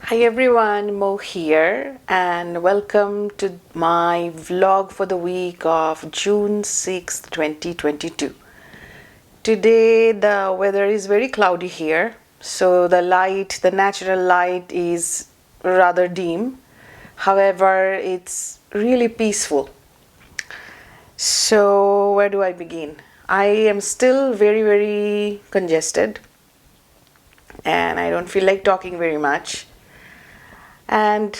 Hi everyone, Mo here, and welcome to my vlog for the week of June 6th, 2022. Today the weather is very cloudy here, so the natural light is rather dim. However, it's really peaceful. So, where do I begin? I am still very congested and I don't feel like talking very much. And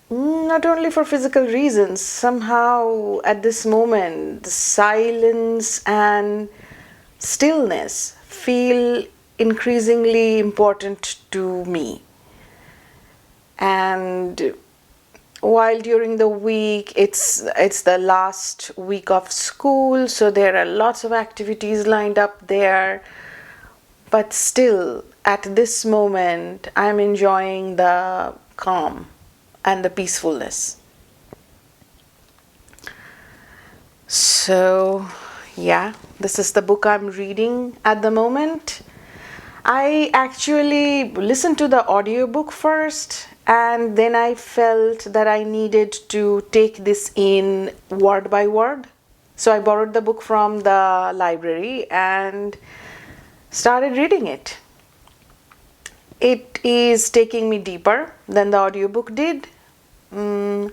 not only for physical reasons, somehow at this moment, the silence and stillness feel increasingly important to me. And while during the week it's the last week of school, so there are lots of activities lined up there, but still at this moment I'm enjoying the calm and the peacefulness. So, yeah, this is the book I'm reading at the moment. I actually listened to the audiobook first, and then I felt that I needed to take this in word by word. So I borrowed the book from the library and started reading it. It is taking me deeper than the audiobook did. I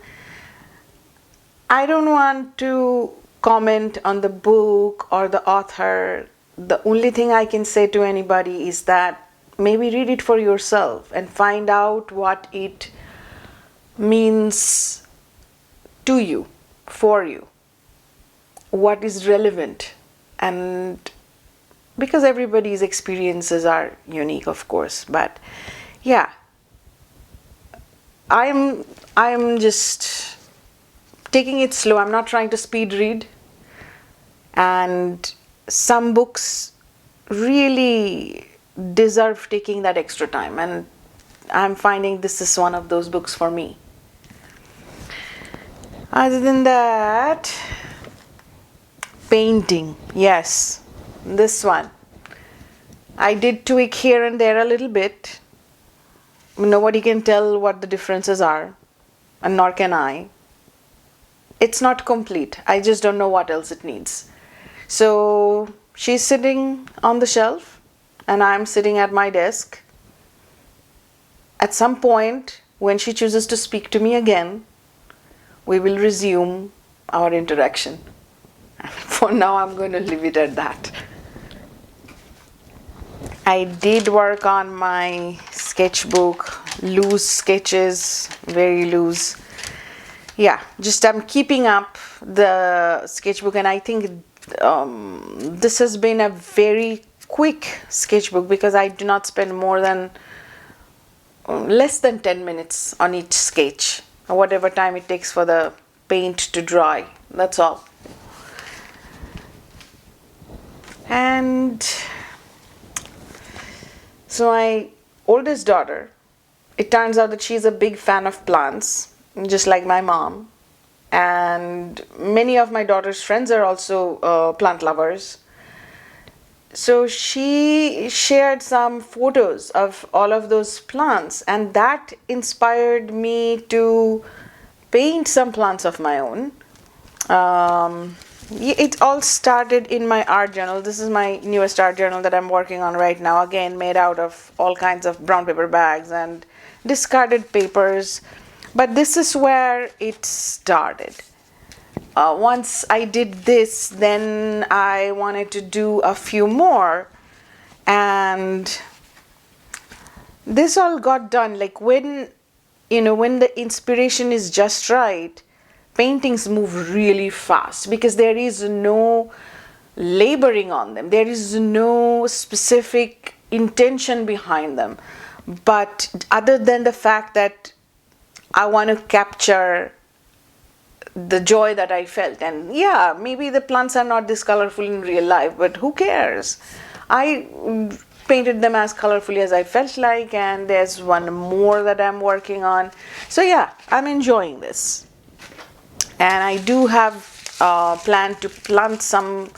don't want to comment on the book or the author. The only thing I can say to anybody is that maybe read it for yourself and find out what it means to you, for you, what is relevant. And because everybody's experiences are unique, of course, but yeah, I'm just taking it slow. I'm not trying to speed read, and some books really deserve taking that extra time, and I'm finding this is one of those books for me. Other than that, painting, yes, this one I did tweak here and there a little bit. Nobody can tell what the differences are, and nor can I. It's not complete. I just don't know what else it needs. So she's sitting on the shelf and I'm sitting at my desk. At some point, when she chooses to speak to me again, we will resume our interaction. For now, I'm going to leave it at that. I did work on my sketchbook, loose sketches, very loose. Yeah, just I'm keeping up the sketchbook, and I think this has been a very quick sketchbook because I do not spend more than less than 10 minutes on each sketch, or whatever time it takes for the paint to dry. That's all. And so my oldest daughter, it turns out that she's a big fan of plants, just like my mom. And many of my daughter's friends are also plant lovers. So she shared some photos of all of those plants, and that inspired me to paint some plants of my own. It all started in my art journal. This is my newest art journal that I'm working on right now, again made out of all kinds of brown paper bags and discarded papers. But this is where it started. Once I did this, then I wanted to do a few more, and this all got done like when the inspiration is just right. Paintings move really fast because there is no laboring on them, there is no specific intention behind them, but other than the fact that I want to capture the joy that I felt. And yeah, maybe the plants are not this colorful in real life, but who cares? I painted them as colorfully as I felt like, and there's one more that I'm working on. So yeah, I'm enjoying this. And I do have a plan to plant some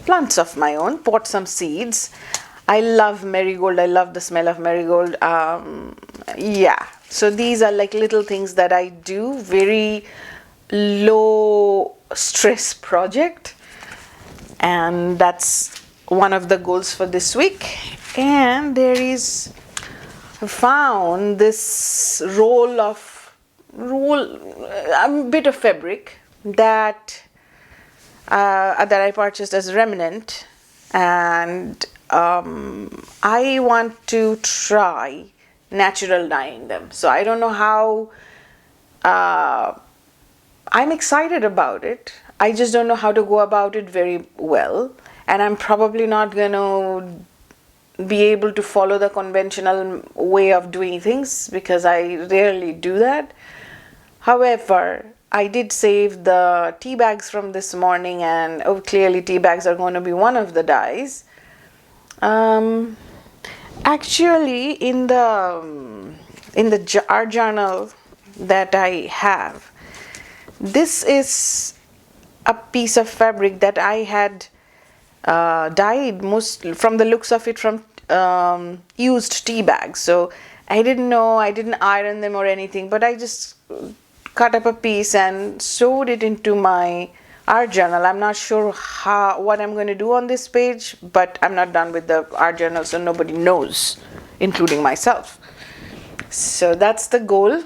plants of my own, pot some seeds. I love marigold. I love the smell of marigold. Yeah, So these are like little things that I do, very low stress project, and that's one of the goals for this week. And there is, I found this a bit of fabric that that I purchased as remnant, and I want to try natural dyeing them. So I don't know how. I'm excited about it. I just don't know how to go about it very well, and I'm probably not gonna be able to follow the conventional way of doing things because I rarely do that. However, I did save the tea bags from this morning, and clearly tea bags are going to be one of the dyes. Actually, in the art journal that I have, this is a piece of fabric that I had dyed, most from the looks of it, from used tea bags. So I didn't know, I didn't iron them or anything, but I just cut up a piece and sewed it into my art journal. I'm not sure what I'm going to do on this page, but I'm not done with the art journal, so nobody knows, including myself. So that's the goal,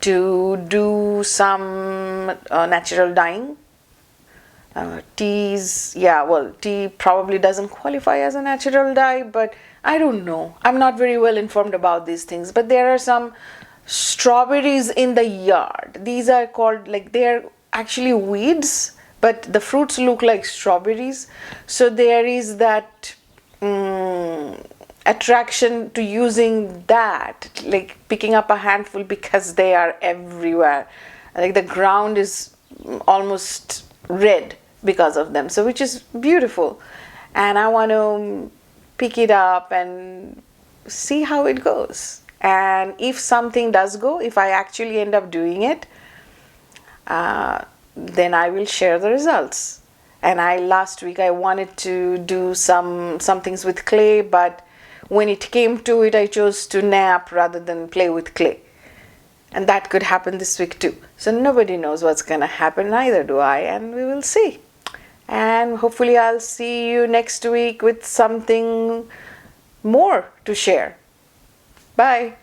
to do some natural dyeing. Tea probably doesn't qualify as a natural dye, but I don't know. I'm not very well informed about these things. But there are some strawberries in the yard. These are called, like, they're actually weeds, but the fruits look like strawberries. So there is that attraction to using that, like picking up a handful, because they are everywhere. Like the ground is almost red because of them, so which is beautiful, and I want to pick it up and see how it goes. And if something does go, if I actually end up doing it, then I will share the results. And last week I wanted to do some things with clay, but when it came to it, I chose to nap rather than play with clay. And that could happen this week too. So nobody knows what's going to happen, neither do I, and we will see. And hopefully I'll see you next week with something more to share. Bye.